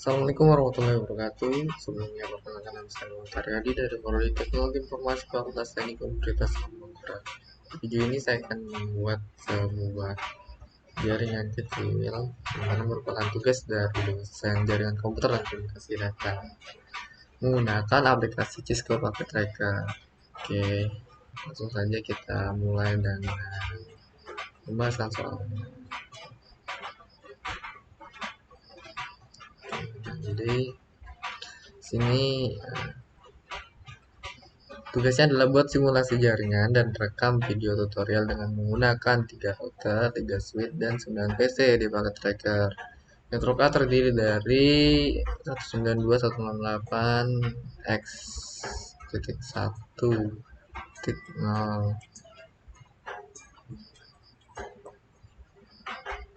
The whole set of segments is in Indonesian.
Assalamualaikum warahmatullahi wabarakatuh. Sebelumnya perkenalkan nama saya Muhammad Haryadi dari Prodi Teknologi Informasi Fakultas Teknik Universitas Samarinda. Di video ini saya akan membuat sebuah jaringan kecil yang mana merupakan tugas dari dosen jaringan komputer dan komunikasi data menggunakan aplikasi Cisco Packet Tracker. Oke, langsung saja kita mulai dengan pembahasan soalnya. Jadi sini tugasnya adalah buat simulasi jaringan dan rekam video tutorial dengan menggunakan 3 router, 3 switch, dan 9 PC di paket tracker. Network A terdiri dari 192.168x.1.0.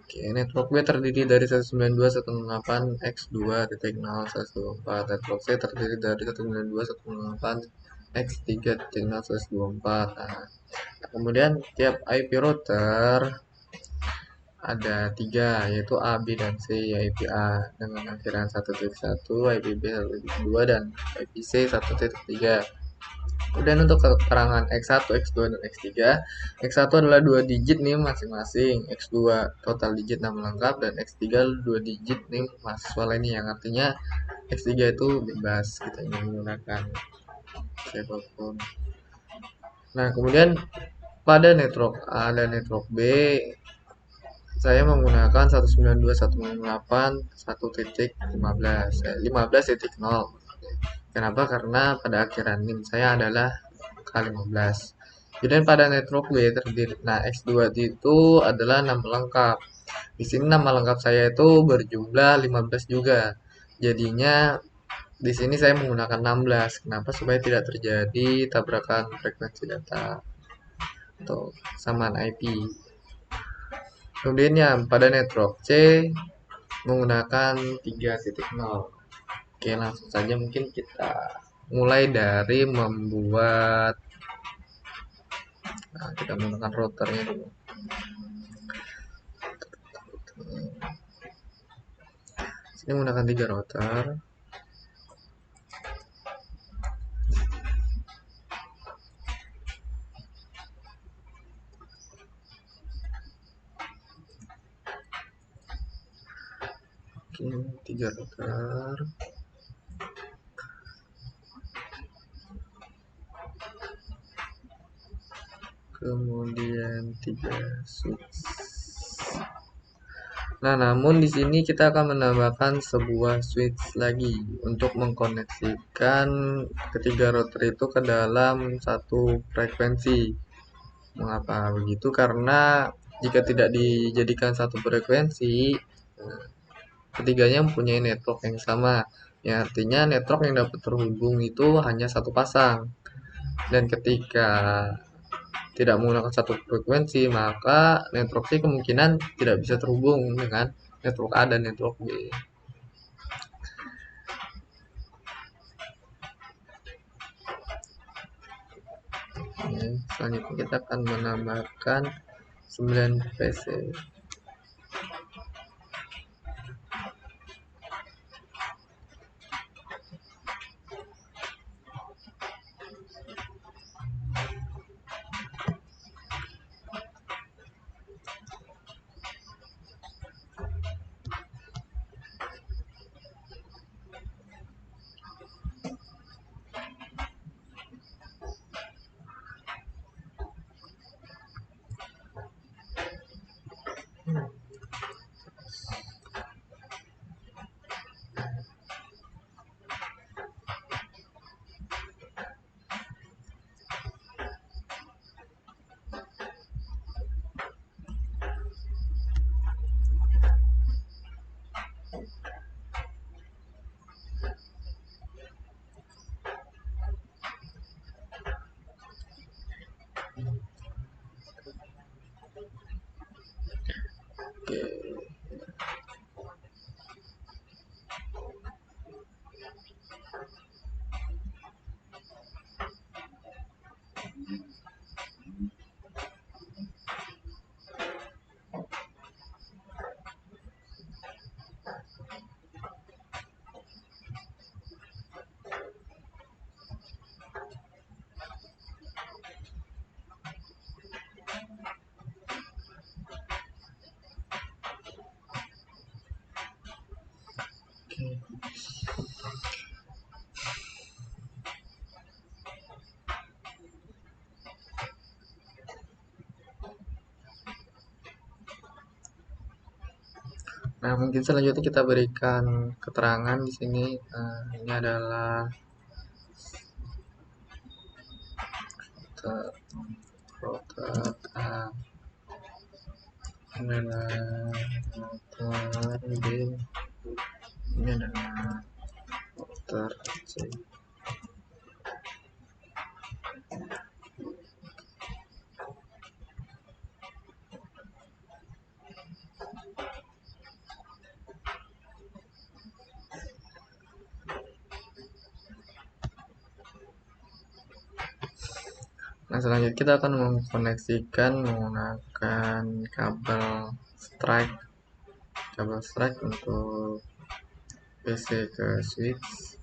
Oke, network B terdiri dari 192.168x2.0/124. Network C terdiri dari 192.168x3.0/124. Nah, kemudian tiap IP router ada 3, yaitu A, B, dan C. IP A dengan akhiran 1.1, IP B 1.2, dan IP C 1.3. Kemudian untuk keterangan X1, X2, dan X3, X1 adalah 2 digit nih masing-masing, X2 total digit nama lengkap, dan X3 2 digit nih mahasiswa lainnya, yang artinya X3 itu bebas, kita ingin menggunakan siapapun. Nah, kemudian pada network A dan network B, saya menggunakan 192.168.1.15.0. Kenapa? Karena pada akhiran NIM saya adalah K15. Kemudian pada network B terdiri, nah X2 itu adalah nama lengkap. Di sini nama lengkap saya itu berjumlah 15 juga. Jadinya di sini saya menggunakan 16. Kenapa? Supaya tidak terjadi tabrakan frekuensi data atau samaan IP. Kemudian yang pada network C menggunakan 3.0. Oke, langsung saja mungkin kita mulai dari membuat, nah, kita menggunakan routernya dulu. Sini menggunakan 3 router. Oke, 3 router. Kemudian 3 switch. Nah, namun di sini kita akan menambahkan sebuah switch lagi untuk mengkoneksikan ketiga router itu ke dalam satu frekuensi. Mengapa begitu? Karena jika tidak dijadikan satu frekuensi, ketiganya mempunyai network yang sama. Ya, artinya network yang dapat terhubung itu hanya satu pasang. Dan ketika tidak menggunakan satu frekuensi, maka network C kemungkinan tidak bisa terhubung dengan network A dan network B. Selanjutnya kita akan menambahkan 9 PC. Nah, mungkin selanjutnya kita berikan keterangan di sini. Ini adalah router A, ini adalah router B, ini adalah router C. Nah, selanjutnya kita akan mengkoneksikan menggunakan kabel strike untuk PC ke switch.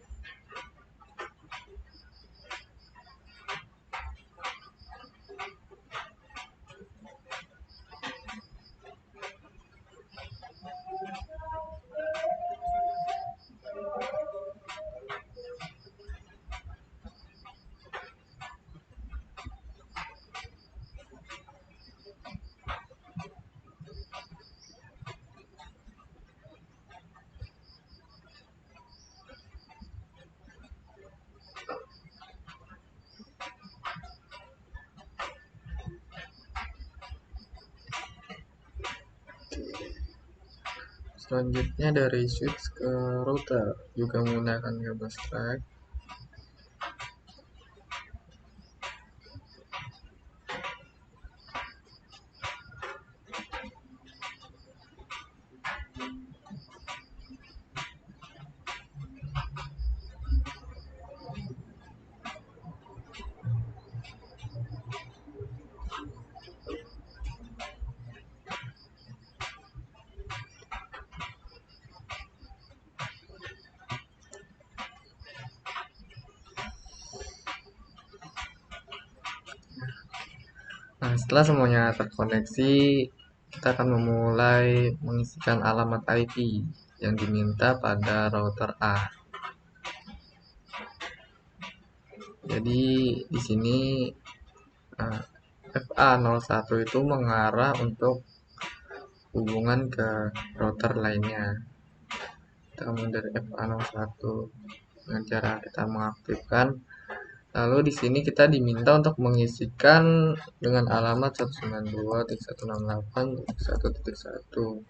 Selanjutnya dari switch ke router juga menggunakan kabel strike. Nah, setelah semuanya terkoneksi, kita akan memulai mengisikan alamat IP yang diminta pada router A. Jadi di sini FA01 itu mengarah untuk hubungan ke router lainnya. Kita mulai dari FA01 dengan cara kita mengaktifkan. Lalu di sini kita diminta untuk mengisikan dengan alamat 192.168.1.1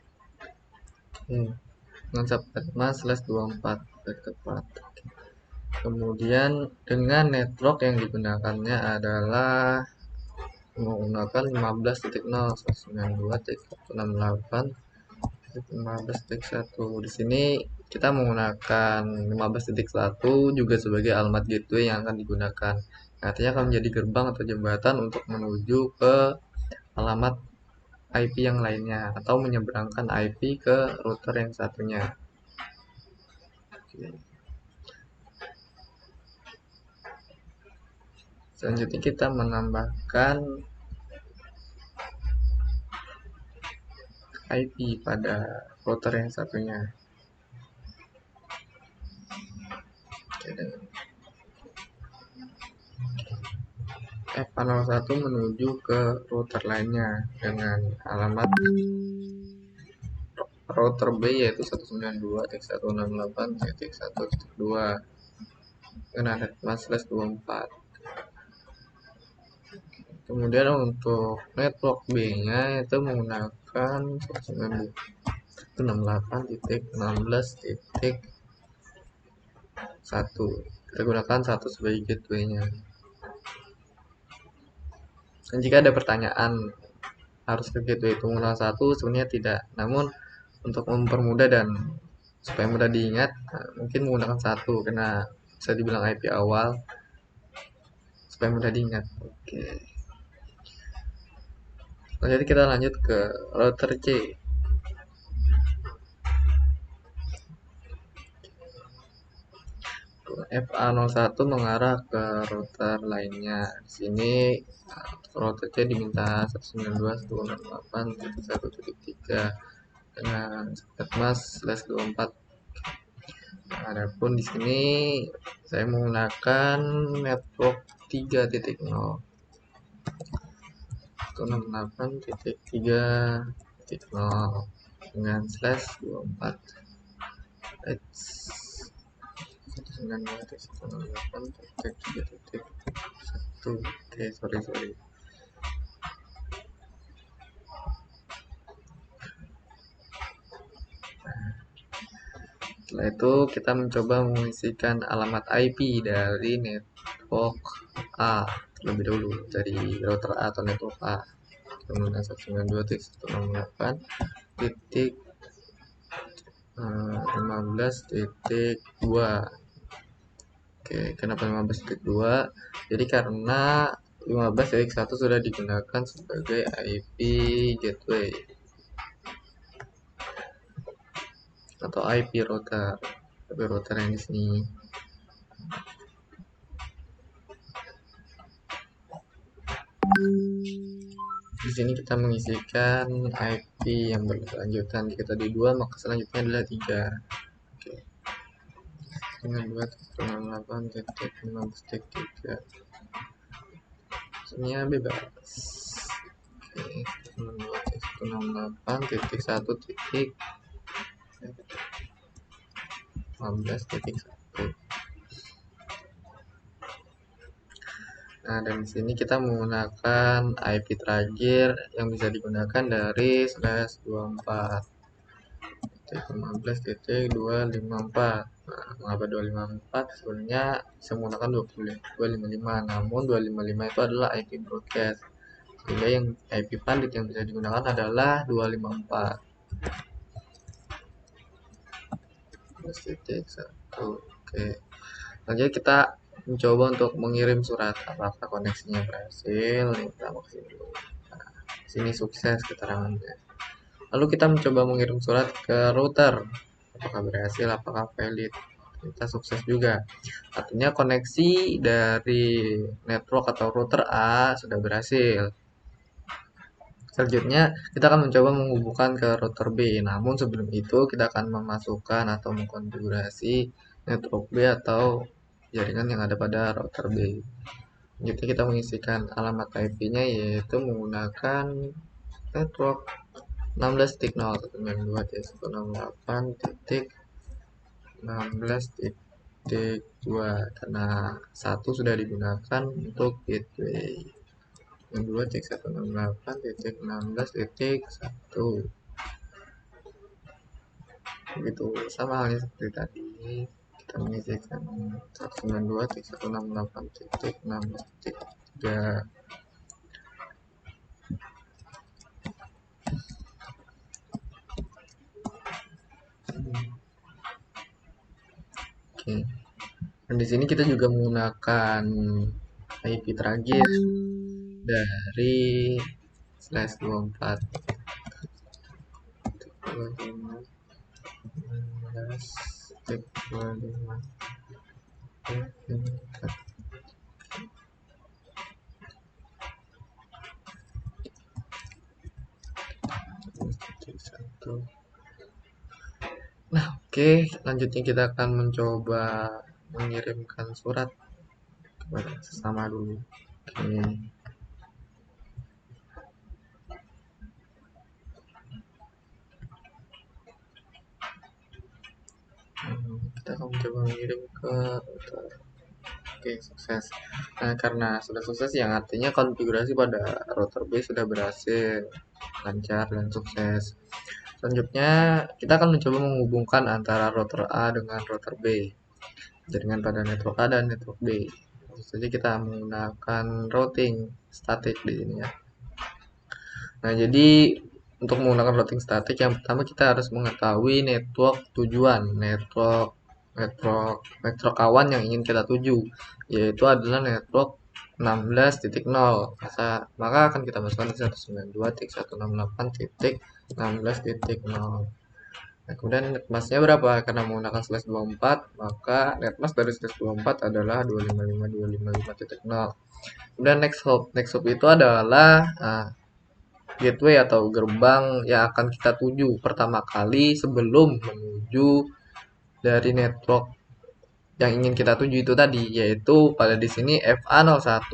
dengan subnet mask /24 tepat. Kemudian dengan network yang digunakannya adalah menggunakan 15.0.192.168.15.1. Di sini kita menggunakan 15.1 juga sebagai alamat gateway yang akan digunakan. Artinya akan menjadi gerbang atau jembatan untuk menuju ke alamat IP yang lainnya atau menyeberangkan IP ke router yang satunya. Oke. Selanjutnya kita menambahkan IP pada router yang satunya. FA01 menuju ke router lainnya dengan alamat router B yaitu 192.168.1.2 dengan adres /24. Kemudian untuk network B-nya itu menggunakan 192.16.1. Kita gunakan 1 sebagai gateway-nya. Dan jika ada pertanyaan harus ke gateway itu menggunakan 1, sebenarnya tidak. Namun untuk mempermudah dan supaya mudah diingat, mungkin menggunakan 1 karena bisa dibilang IP awal supaya mudah diingat. Oke. Jadi kita lanjut ke router C. FA01 mengarah ke router lainnya. Di sini router C diminta 192.168.1.3 dengan subnet mask /24. Adapun di sini saya menggunakan network 3.0 168.3.0 dengan slash 24 192.168.3.1. Oke, sorry. Setelah itu kita mencoba mengisikan alamat IP dari network A terlebih dahulu, dari router A atau network A. Kemudian 192.168.15.2. Oke, kenapa 15.2? Jadi karena 15.1 sudah digunakan sebagai IP gateway atau IP router yang di sini. Di sini kita mengisikan IP yang berkelanjutan. Jika tadi 2, maka selanjutnya adalah 3. Oke. 192.168.15.3. Semuanya bebas. Oke, 192.168.15.1. Nah, dan di sini kita menggunakan IP terakhir yang bisa digunakan dari /24 15.254. Nah, mengapa 254? Sebenarnya bisa menggunakan 255, namun 255 itu adalah IP broadcast, sehingga yang IP valid yang bisa digunakan adalah 254. 1. Oke, selanjutnya kita mencoba untuk mengirim surat. Apakah koneksinya berhasil? Kita mau kesini dulu. Nah, sini sukses keterangannya. Lalu kita mencoba mengirim surat ke router. Apakah berhasil? Apakah valid? Kita sukses juga. Artinya koneksi dari network atau router A sudah berhasil. Selanjutnya kita akan mencoba menghubungkan ke router B. Namun sebelum itu kita akan memasukkan atau mengkonfigurasi network B atau jaringan yang ada pada router B. Jadi kita mengisikan alamat IP-nya yaitu menggunakan network 16.0.168.16.2 karena 1 sudah digunakan untuk gateway. Yang 2.168.16.1 begitu, sama halnya seperti tadi. Kita mengisikan 192.168.16.3. Oke. Dan di sini kita juga menggunakan IP terakhir dari /24 Nah, oke, selanjutnya kita akan mencoba mengirimkan surat kepada sesama dulu. Oke. Kita akan mencoba mengirim ke router. Oke, sukses. Nah, karena sudah sukses yang artinya konfigurasi pada router B sudah berhasil, lancar dan sukses. Selanjutnya kita akan mencoba menghubungkan antara router A dengan router B, jaringan pada network A dan network B. Jadi kita menggunakan routing statik di sini ya. Nah, jadi untuk menggunakan routing statik yang pertama kita harus mengetahui network tujuan, network kawan yang ingin kita tuju, yaitu adalah network 16.0. Maka akan kita masukkan di 192.168.16.0. Nah, kemudian netmasknya berapa? Karena menggunakan /24, maka netmask dari /24 adalah 255.255.0. Kemudian next hop itu adalah gateway atau gerbang yang akan kita tuju pertama kali sebelum menuju dari network yang ingin kita tuju itu tadi, yaitu pada di sini FA01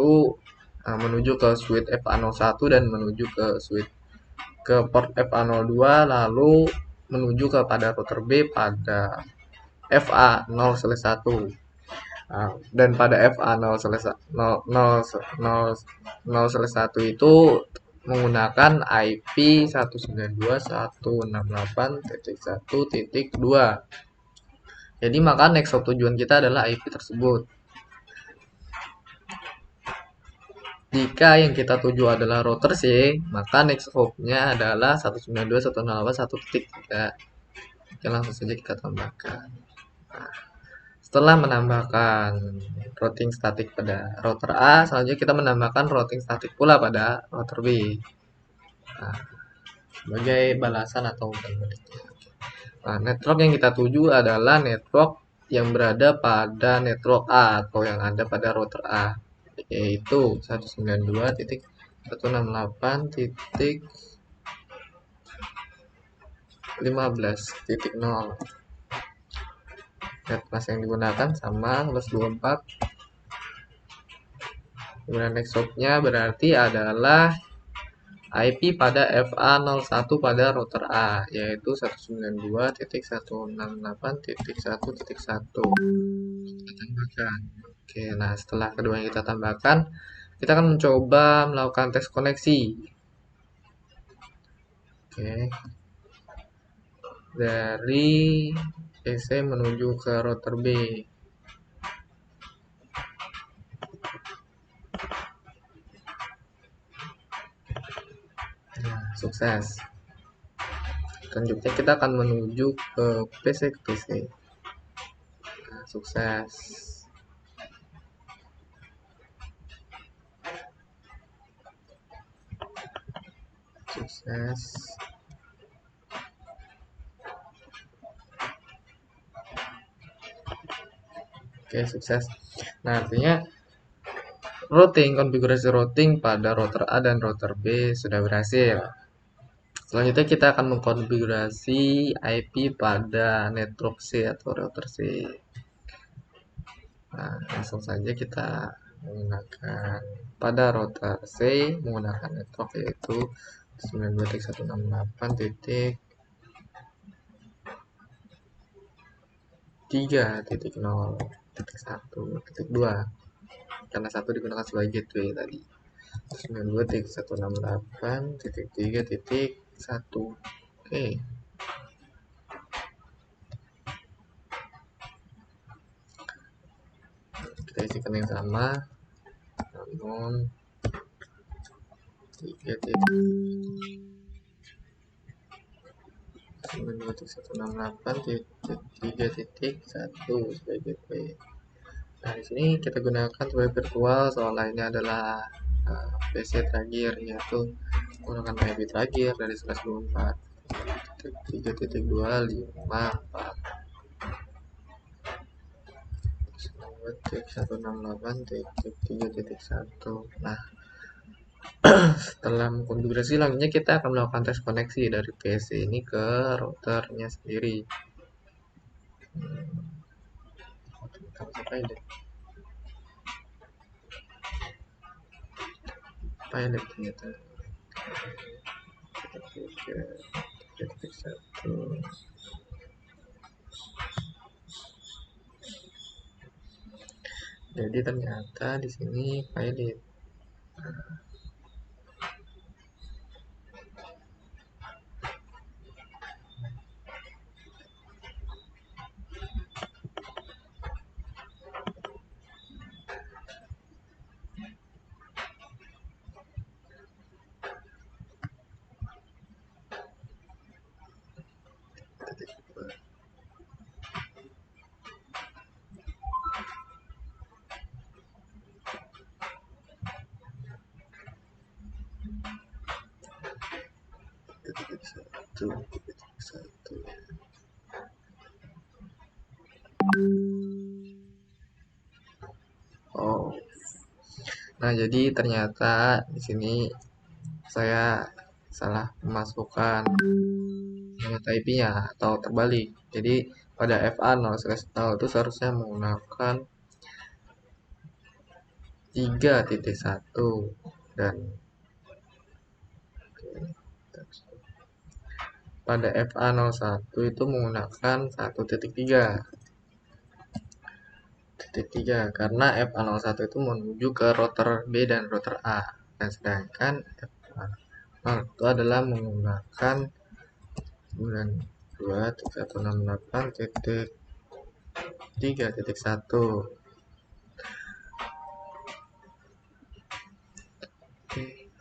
menuju ke switch FA01 dan menuju ke switch ke port FA02, lalu menuju kepada router B pada FA0/1. Dan pada FA0/1 itu menggunakan IP 192.168.1.2. Jadi maka next hop tujuan kita adalah IP tersebut. Jika yang kita tuju adalah router C, maka next hop-nya adalah 192.168.1.3. Oke, langsung saja kita tambahkan. Nah, setelah menambahkan routing statik pada router A, selanjutnya kita menambahkan routing statik pula pada router B. Nah, sebagai balasan atau baliknya. Nah, network yang kita tuju adalah network yang berada pada network A atau yang ada pada router A, yaitu 192.168.15.0. Net mask yang digunakan sama 124. Kemudian next hop-nya berarti adalah IP pada FA01 pada router A, yaitu 192.168.1.1. Kita tambahkan. Oke, nah setelah kedua yang kita tambahkan, kita akan mencoba melakukan tes koneksi. Oke. Dari PC menuju ke router B. Nah, sukses. Selanjutnya kita akan menuju ke PC. Nah, sukses. Sukses. Oke, sukses. Nah, artinya konfigurasi routing pada router A dan router B sudah berhasil. Selanjutnya kita akan mengkonfigurasi IP pada network C atau router C. Nah, langsung saja kita menggunakan pada router C menggunakan network yaitu 92.168.3.0.1.2 karena satu digunakan sebagai gateway tadi. 92.168.3.1. Oke. Kita isikan yang sama, namun 92.168.3.1 sebagai gateway. Nah, di sini kita gunakan sebagai virtual soalnya ini adalah PC terakhir, yaitu menggunakan IP terakhir dari 124.3.254. 168.3.1. Nah, setelah mengkonfigurasi, selanjutnya kita akan melakukan tes koneksi dari PC ini ke routernya sendiri. Pilot ternyata. Jadi ternyata di sini pilot. Satu. Oh. Nah, jadi ternyata di sini saya salah memasukkan IP-nya atau terbalik. Jadi pada FA0/0 itu seharusnya menggunakan 3.1 dan pada FA01 itu menggunakan 1.3 karena FA01 itu menuju ke router B dan router A, dan sedangkan FA0 itu adalah menggunakan 92.168.3.1.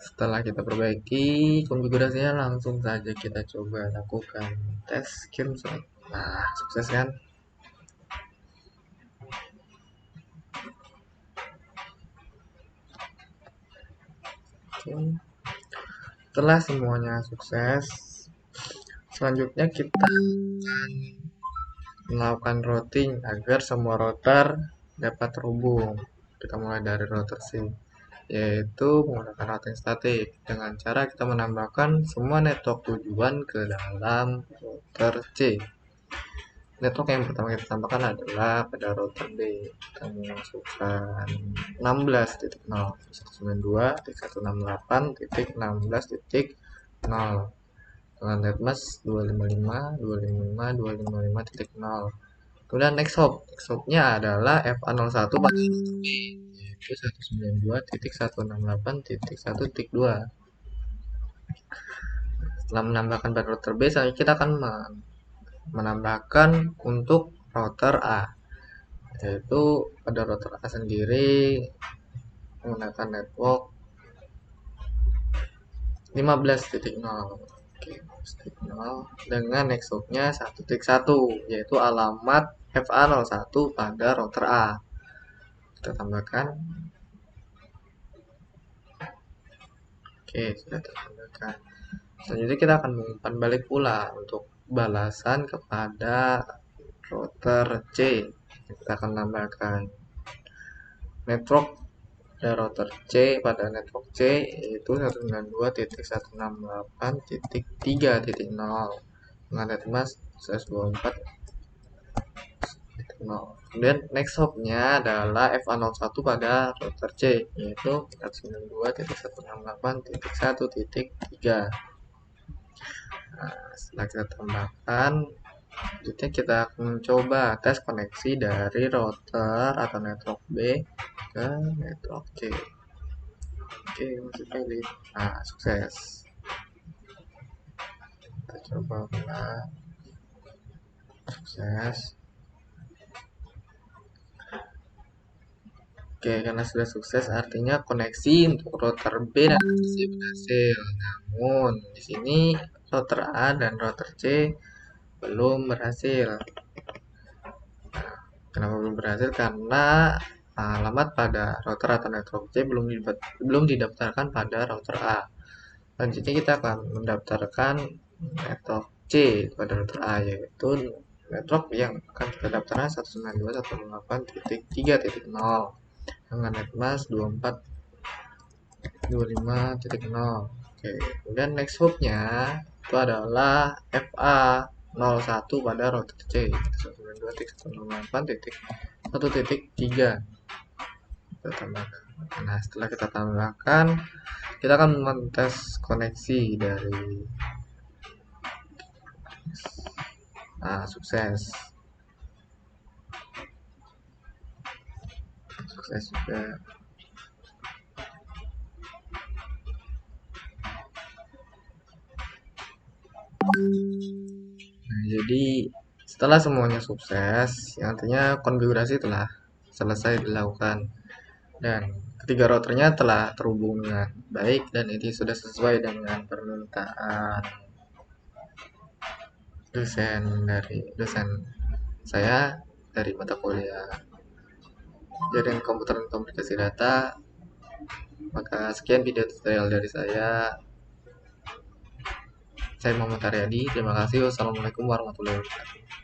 Setelah kita perbaiki konfigurasinya, langsung saja kita coba lakukan tes screenshot. Nah, sukses kan? Oke. Setelah semuanya sukses, selanjutnya kita akan melakukan routing agar semua router dapat terhubung. Kita mulai dari router C, yaitu menggunakan routing statik dengan cara kita menambahkan semua network tujuan ke dalam router C. Network yang pertama kita tambahkan adalah pada router B. Kita memasukkan 16.0.192.168.16.0 dengan netmask 255.255.255.0. Kemudian next hopnya adalah FA01 pada router B, yaitu 192.168.1.2. Setelah menambahkan pada router B, selanjutnya kita akan menambahkan untuk router A, yaitu pada router A sendiri menggunakan network 15.0 dengan next hopnya 1.1, yaitu alamat FA01 pada router A. Kita tambahkan. Oke, sudah tertambahkan. Selanjutnya kita akan mengumpan balik pula untuk balasan kepada router C. Kita akan tambahkan network pada router C pada network C, yaitu 192.168.3.0 dengan netmask 124.0. Kemudian next hopnya adalah FA01 pada router C, yaitu 192.168.1.3. Nah, setelah kita tambahkan, selanjutnya kita akan mencoba tes koneksi dari router atau network B ke network C. Oke, masih valid. Nah, sukses. Kita coba ulang. Sukses. Oke, karena sudah sukses artinya koneksi untuk router B dan router C berhasil. Namun di sini router A dan router C belum berhasil. Nah, kenapa belum berhasil? Karena alamat pada router atau network C belum didaftarkan pada router A. Selanjutnya kita akan mendaftarkan network C pada router A, yaitu network yang akan kita daftarkan 192.168.3.0 dengan netmask 24.25.0. Oke, kemudian next hopnya itu adalah FA01 pada router C 192.168.1.3. Kita tambahkan. Nah, setelah kita tambahkan, kita akan mentes koneksi dari sukses juga. Nah, jadi setelah semuanya sukses, yang artinya konfigurasi telah selesai dilakukan dan ketiga routernya telah terhubung dengan baik dan ini sudah sesuai dengan permintaan dosen saya dari mata kuliah Jaringan Komputer dan Komunikasi Data. Maka sekian video tutorial dari saya. Saya Muhammad Haryadi. Terima kasih. Wassalamualaikum warahmatullahi wabarakatuh.